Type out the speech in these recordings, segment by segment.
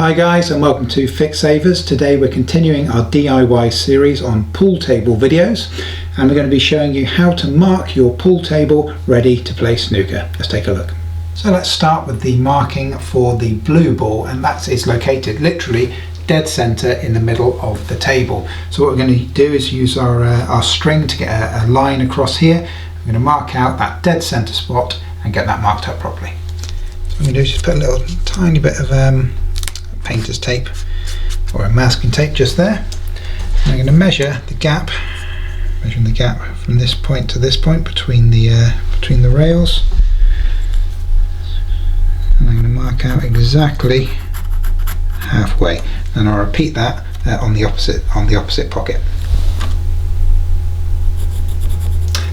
Hi guys, and welcome to Fix Savers. Today we're continuing our DIY series on pool table videos, and we're going to be showing you how to mark your pool table ready to play snooker. Let's take a look. So let's start with the marking for the blue ball, and that is located literally dead center in the middle of the table. So what we're going to do is use our string to get a line across here. We're going to mark out that dead center spot and get that marked up properly. So what I'm going to do is just put a little tiny bit of painter's tape or a masking tape just there. I'm going to measure the gap, measuring the gap from this point to this point between the rails, and I'm going to mark out exactly halfway, and I'll repeat that on the opposite pocket.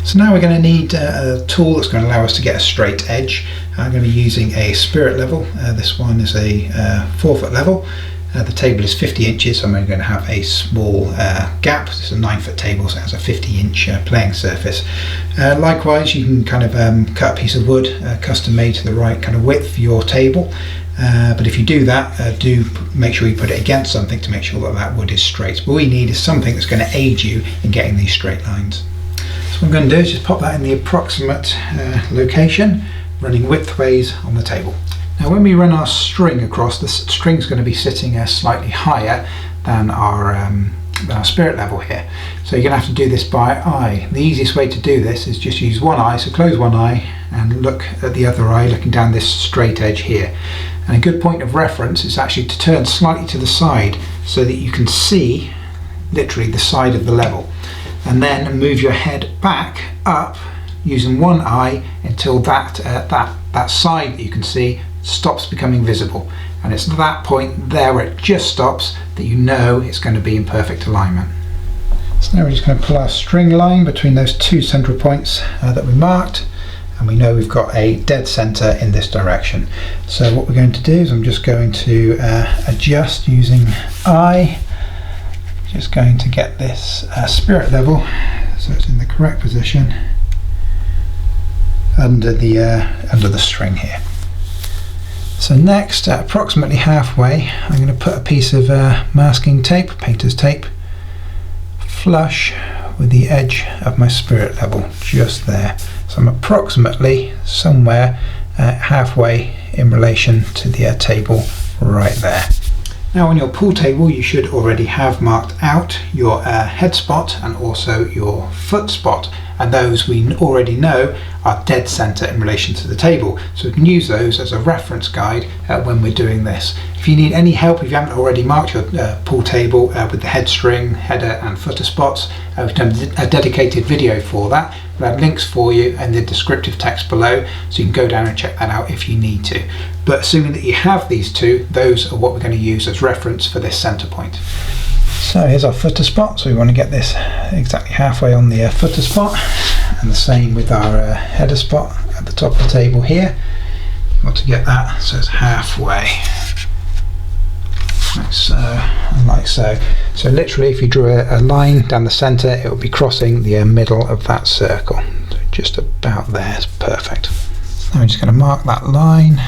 So now we're going to need a tool that's going to allow us to get a straight edge. I'm going to be using a spirit level. This one is a 4-foot level. The table is 50 inches, so I'm only going to have a small gap. It's a 9-foot table, so it has a 50-inch playing surface. Likewise, you can kind of cut a piece of wood custom made to the right kind of width for your table. But if you do that, do make sure you put it against something to make sure that that wood is straight. What we need is something that's going to aid you in getting these straight lines. So what I'm going to do is just pop that in the approximate location, running widthways on the table. Now when we run our string across, the string's going to be sitting slightly higher than our spirit level here. So you're going to have to do this by eye. The easiest way to do this is just use one eye, so close one eye and look at the other eye, looking down this straight edge here. And a good point of reference is actually to turn slightly to the side so that you can see literally the side of the level. And then move your head back up using one eye until that side that you can see stops becoming visible. And it's at that point there where it just stops that you know it's going to be in perfect alignment. So now we're just going to pull our string line between those two central points that we marked, and we know we've got a dead center in this direction. So what we're going to do is I'm just going to adjust using eye. Just going to get this spirit level so it's in the correct position under the string here. So next, approximately halfway, I'm going to put a piece of masking tape, painter's tape, flush with the edge of my spirit level, just there. So I'm approximately somewhere halfway in relation to the table right there. Now on your pool table you should already have marked out your head spot and also your foot spot, and those we already know are dead center in relation to the table, so we can use those as a reference guide when we're doing this. If you need any help, if you haven't already marked your pool table with the head string, header and footer spots, we've done a dedicated video for that. We'll have links for you in the descriptive text below, so you can go down and check that out if you need to. But assuming that you have these two, those are what we're going to use as reference for this center point. So here's our footer spot, so we want to get this exactly halfway on the footer spot, and the same with our header spot at the top of the table here. We want to get that so it's halfway, like so and like so. So literally if you drew a line down the center, it will be crossing the middle of that circle. So just about there is perfect. So I'm just going to mark that line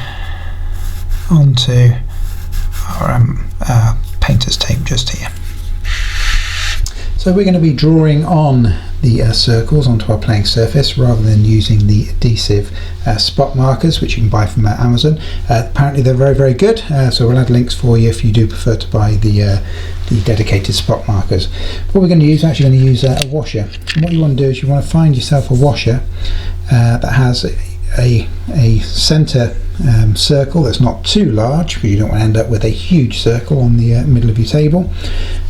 onto our painter's tape just here. So we're going to be drawing on the circles onto our playing surface rather than using the adhesive spot markers, which you can buy from Amazon. Apparently they're very, very good, so we'll add links for you if you do prefer to buy the dedicated spot markers. What we're going to use, actually going to use a washer. And what you want to do is you want to find yourself a washer that has a center circle that's not too large, because you don't want to end up with a huge circle on the middle of your table.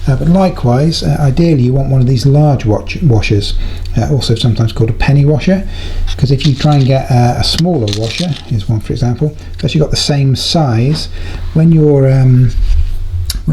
But likewise, ideally you want one of these large washers, also sometimes called a penny washer, because if you try and get a smaller washer, here's one for example, it's actually got the same size. When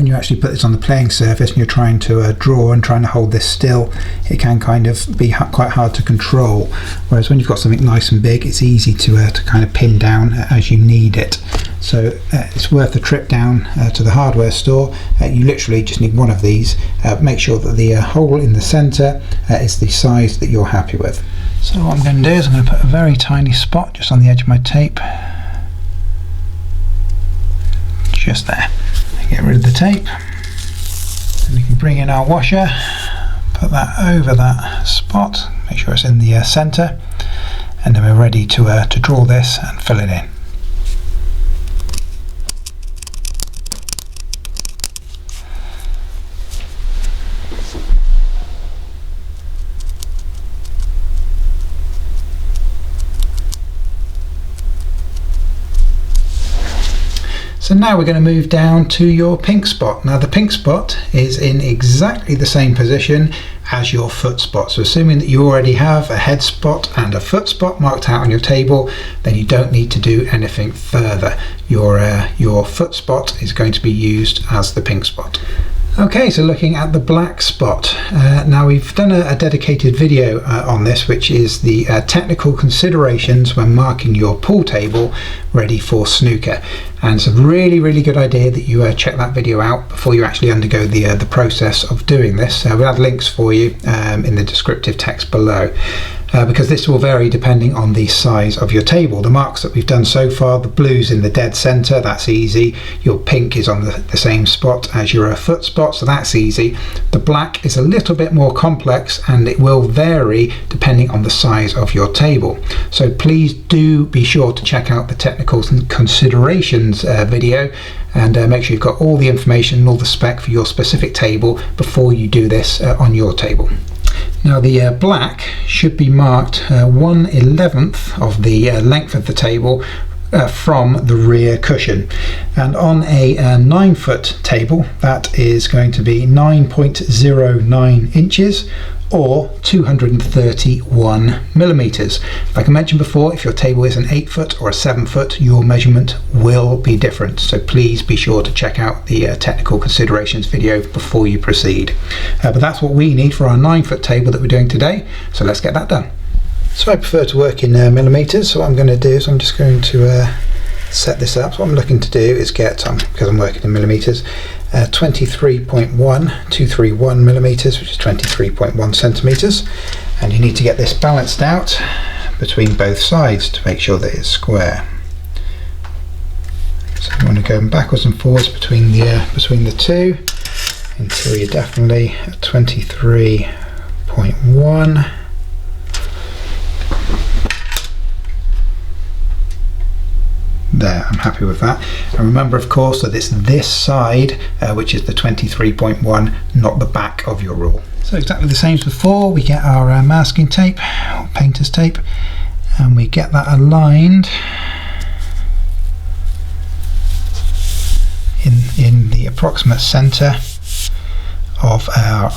you actually put this on the playing surface and you're trying to draw and trying to hold this still, it can kind of be quite hard to control, whereas when you've got something nice and big, it's easy to kind of pin down as you need it. So it's worth the trip down to the hardware store. You literally just need one of these. Make sure that the hole in the center is the size that you're happy with. So what I'm going to do is I'm going to put a very tiny spot just on the edge of my tape, just there. get rid of the tape, and we can bring in our washer, put that over that spot, make sure it's in the center, and then we're ready to draw this and fill it in. So now we're going to move down to your pink spot. Now the pink spot is in exactly the same position as your foot spot. So assuming that you already have a head spot and a foot spot marked out on your table, then you don't need to do anything further. Your foot spot is going to be used as the pink spot. Okay, so looking at the black spot. Now we've done a dedicated video on this, which is the technical considerations when marking your pool table ready for snooker. And it's a really good idea that you check that video out before you actually undergo the process of doing this. We'll add links for you in the descriptive text below. Because this will vary depending on the size of your table. The marks that we've done so far, the blue's in the dead center, that's easy. Your pink is on the same spot as your foot spot, so that's easy. The black is a little bit more complex and it will vary depending on the size of your table. So please do be sure to check out the technical considerations video and make sure you've got all the information and all the spec for your specific table before you do this on your table. Now the black should be marked 1/11 of the length of the table from the rear cushion, and on a 9-foot table that is going to be 9.09 inches or 231 millimeters. Like I mentioned before, if your table is an 8-foot or a 7-foot, your measurement will be different. So please be sure to check out the technical considerations video before you proceed. But that's what we need for our 9-foot table that we're doing today. So let's get that done. So I prefer to work in millimeters. So what I'm going to do is I'm just going to set this up. So what I'm looking to do is get, because I'm working in millimeters, 23.1231 millimeters, which is 23.1 centimeters, and you need to get this balanced out between both sides to make sure that it's square. So you want to go backwards and forwards between the two until you're definitely at 23.1. There, I'm happy with that. And remember, of course, that it's this side which is the 23.1, not the back of your rule. So exactly the same as before, we get our masking tape, or painter's tape, and we get that aligned in the approximate center of our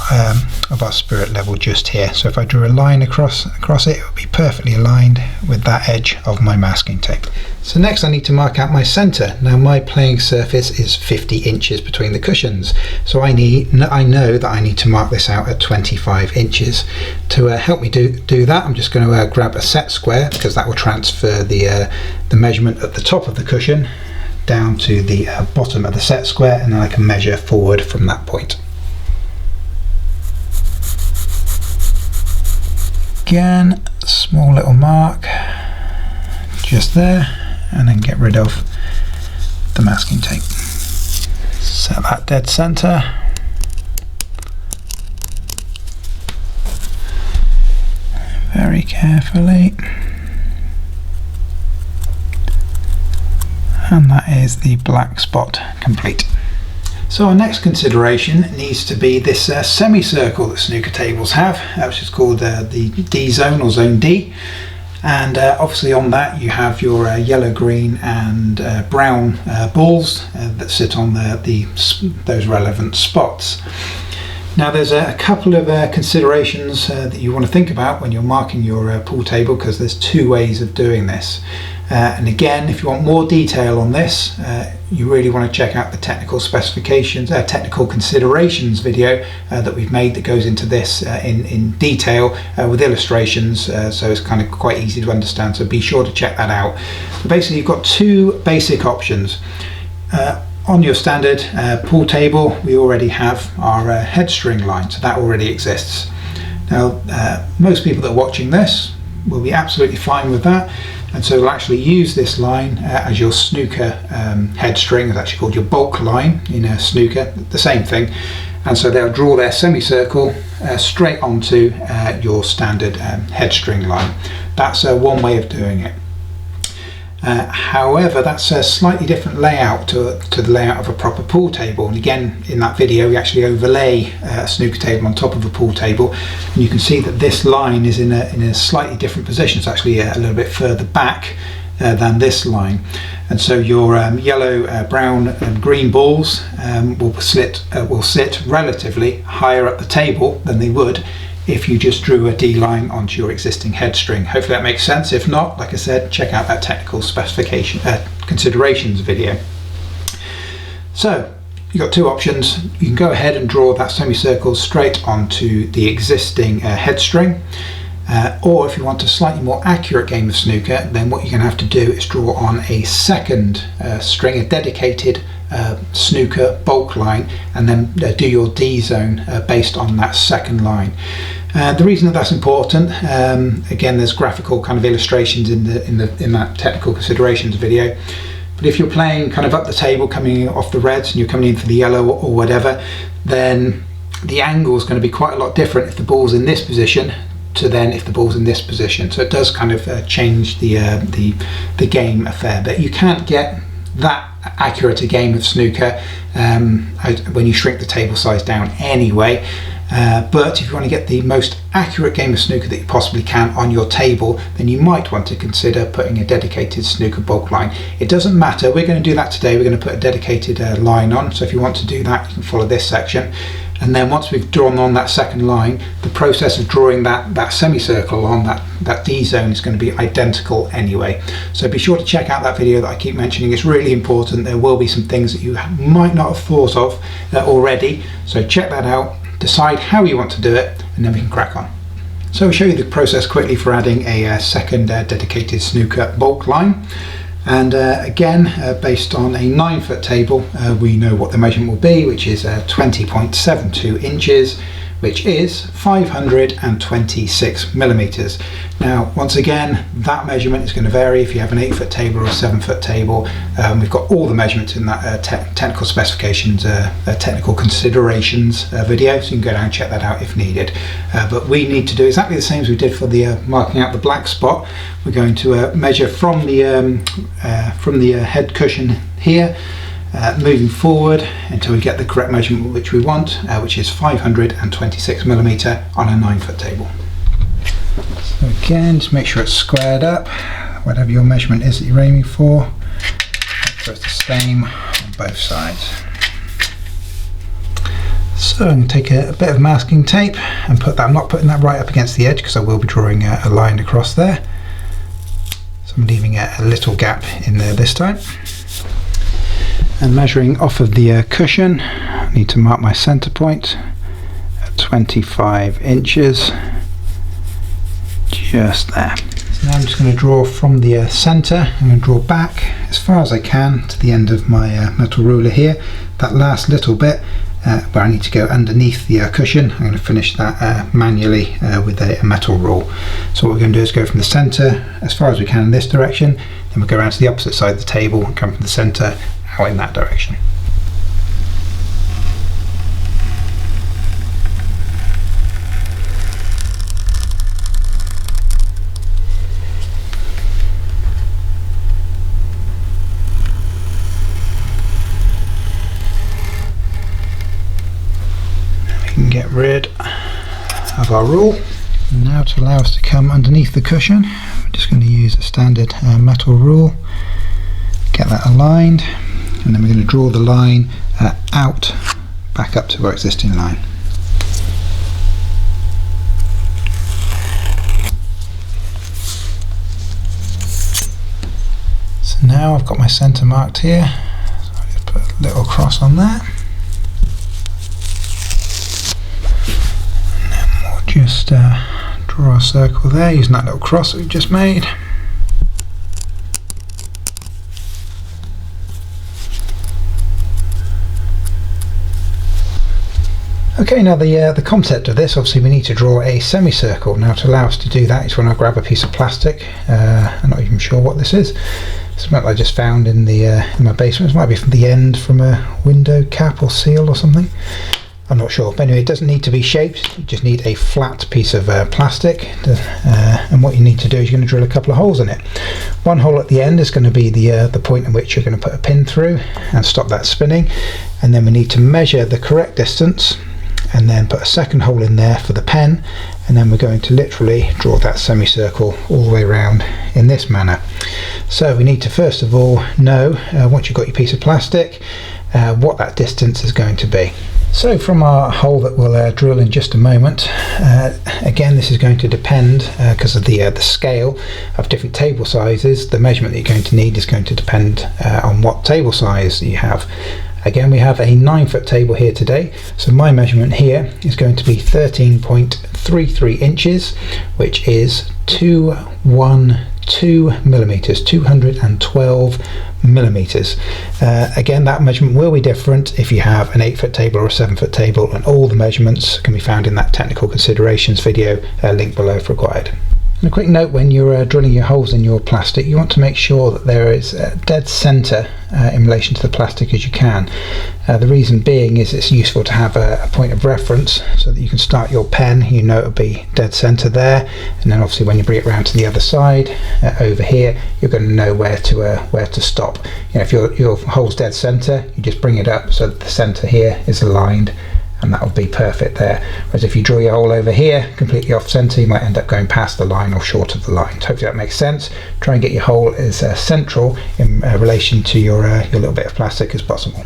spirit level just here. So if I drew a line across it, it would be perfectly aligned with that edge of my masking tape. So next I need to mark out my center. Now my playing surface is 50 inches between the cushions, so I know that I need to mark this out at 25 inches. To help me do that, I'm just going to grab a set square, because that will transfer the measurement at the top of the cushion down to the bottom of the set square, and then I can measure forward from that point. Again, small little mark just there, and then get rid of the masking tape. Set that dead center. Very carefully. And that is the black spot complete. So our next consideration needs to be this semicircle that snooker tables have, which is called the D zone, or zone D. And obviously on that you have your yellow, green and brown balls that sit on those relevant spots. Now there's a couple of considerations that you want to think about when you're marking your pool table, because there's two ways of doing this. And again, if you want more detail on this, you really want to check out the technical specifications, technical considerations video that we've made that goes into this in detail with illustrations, so it's kind of quite easy to understand, so be sure to check that out. But basically you've got two basic options. On your standard pool table, we already have our head string line, so that already exists. Now most people that are watching this will be absolutely fine with that. and so we'll actually use this line as your snooker head string. It's actually called your Baulk line in a snooker, the same thing. And so they'll draw their semicircle straight onto your standard head string line. That's one way of doing it. However, that's a slightly different layout to the layout of a proper pool table. And again, in that video, we actually overlay a snooker table on top of a pool table. And you can see that this line is in a slightly different position. It's actually a little bit further back than this line. And so your yellow, brown and green balls will sit relatively higher up the table than they would if you just drew a D line onto your existing head string. Hopefully that makes sense. If not, like I said, check out that technical specification considerations video. So you've got two options. You can go ahead and draw that semicircle straight onto the existing head string. Or if you want a slightly more accurate game of snooker, then what you're going to have to do is draw on a second string, a dedicated snooker Baulk line, and then do your D zone based on that second line. The reason that that's important, again, there's graphical kind of illustrations in that technical considerations video. But if you're playing kind of up the table, coming off the reds, and you're coming in for the yellow or whatever, then the angle is going to be quite a lot different if the ball's in this position to then if the ball's in this position. So it does kind of change the game a fair bit. You can't get that accurate a game of snooker when you shrink the table size down anyway. But if you want to get the most accurate game of snooker that you possibly can on your table, then you might want to consider putting a dedicated snooker Baulk line. It doesn't matter, we're going to do that today. We're going to put a dedicated line on, so if you want to do that, you can follow this section. And then once we've drawn on that second line, the process of drawing that semicircle on that D zone is going to be identical anyway. So be sure to check out that video that I keep mentioning. It's really important. There will be some things that you might not have thought of already. So check that out, decide how you want to do it, and then we can crack on. So I'll show you the process quickly for adding a second dedicated snooker Baulk line. And again, based on a 9-foot table, we know what the measurement will be, which is 20.72 inches, which is 526 millimeters. Now, once again, that measurement is going to vary if you have an 8-foot table or a 7-foot table. We've got all the measurements in that technical specifications, technical considerations video, so you can go down and check that out if needed. But we need to do exactly the same as we did for the marking out the black spot. We're going to measure from the head cushion here, moving forward until we get the correct measurement which we want, which is 526 millimeter on a 9-foot table. So again, just make sure it's squared up, whatever your measurement is that you're aiming for. So it's the same on both sides. So I'm going to take a bit of masking tape and put that. I'm not putting that right up against the edge because I will be drawing a line across there. So I'm leaving a little gap in there this time. And measuring off of the cushion, I need to mark my center point at 25 inches, just there. So now I'm just going to draw from the center. I'm going to draw back as far as I can to the end of my metal ruler here. That last little bit where I need to go underneath the cushion, I'm going to finish that manually with a metal rule. So what we're going to do is go from the center as far as we can in this direction, then we'll go around to the opposite side of the table and come from the center out in that direction. We can get rid of our rule. Now, to allow us to come underneath the cushion, we're just going to use a standard metal rule, get that aligned, and then we're going to draw the line out back up to our existing line. So now I've got my center marked here, so I'll just put a little cross on that, and then we'll just draw a circle there using that little cross that we've just made. Okay, now the concept of this, obviously we need to draw a semicircle. Now to allow us to do that is when I grab a piece of plastic. I'm not even sure what this is. It's something I just found in my basement. It might be from the end from a window cap or seal or something. I'm not sure. But anyway, it doesn't need to be shaped. You just need a flat piece of plastic. And what you need to do is you're going to drill a couple of holes in it. One hole at the end is going to be the point in which you're going to put a pin through and stop that spinning. And then we need to measure the correct distance and then put a second hole in there for the pen, and then we're going to literally draw that semicircle all the way around in this manner. So we need to first of all know, once you've got your piece of plastic, what that distance is going to be. So from our hole that we'll drill in just a moment, again this is going to depend, because of the scale of different table sizes, the measurement that you're going to need is going to depend on what table size you have. Again, we have a 9-foot table here today, so my measurement here is going to be 13.33 inches, which is 212 millimeters, 212 millimeters. Again, that measurement will be different if you have an 8-foot table or a 7-foot table, and all the measurements can be found in that technical considerations video, link below if required. And a quick note, when you're drilling your holes in your plastic, you want to make sure that there is a dead centre in relation to the plastic as you can. The reason being is it's useful to have a point of reference so that you can start your pen, you know it'll be dead centre there, and then obviously when you bring it around to the other side, over here, you're going to know where to stop. You know, if your hole's dead centre, you just bring it up so that the centre here is aligned, and that will be perfect there. Whereas if you draw your hole over here completely off centre, you might end up going past the line or short of the line. So hopefully that makes sense. Try and get your hole as central in relation to your little bit of plastic as possible.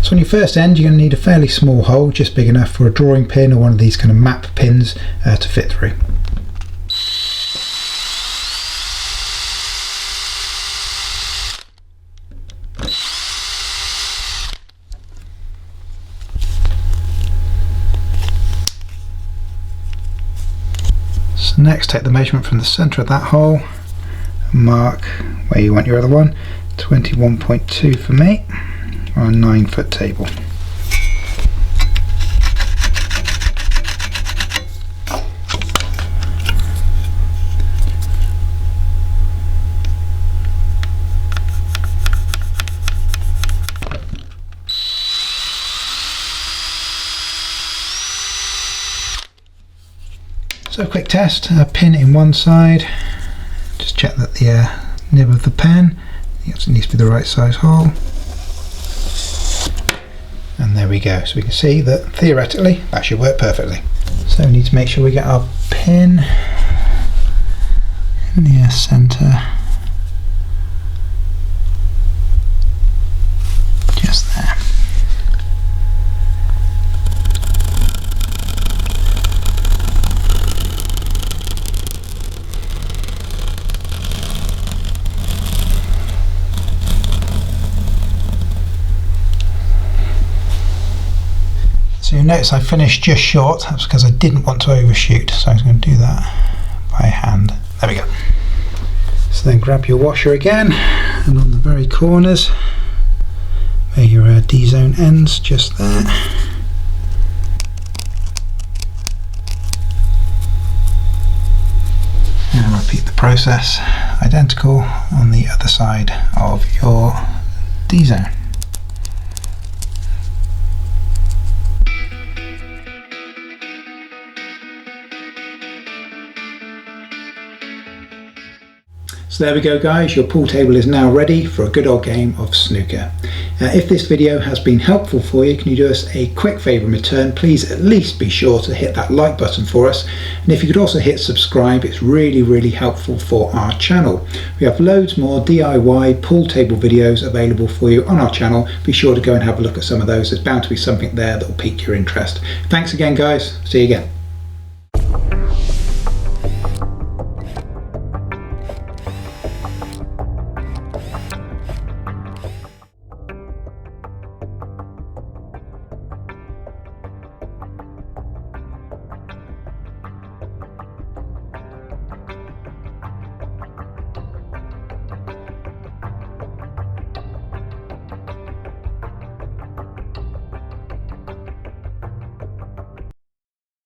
So on your first end, you're going to need a fairly small hole, just big enough for a drawing pin or one of these kind of map pins to fit through. So next, take the measurement from the centre of that hole and mark where you want your other one. 21.2 for me, on a 9-foot table. So a quick test, a pin in one side, just check that the nib of the pen, it needs to be the right size hole, and there we go. So we can see that theoretically that should work perfectly. So we need to make sure we get our pin in the centre, just there. So you'll notice I finished just short. That's because I didn't want to overshoot, so I was going to do that by hand. There we go. So then grab your washer again, and on the very corners where your D-zone ends, just there. And repeat the process, identical on the other side of your D-zone. So there we go guys, your pool table is now ready for a good old game of snooker. If this video has been helpful for you, can you do us a quick favour in return? Please at least be sure to hit that like button for us, and if you could also hit subscribe, it's really helpful for our channel. We have loads more DIY pool table videos available for you on our channel. Be sure to go and have a look at some of those. There's bound to be something there that will pique your interest. Thanks again guys, see you again.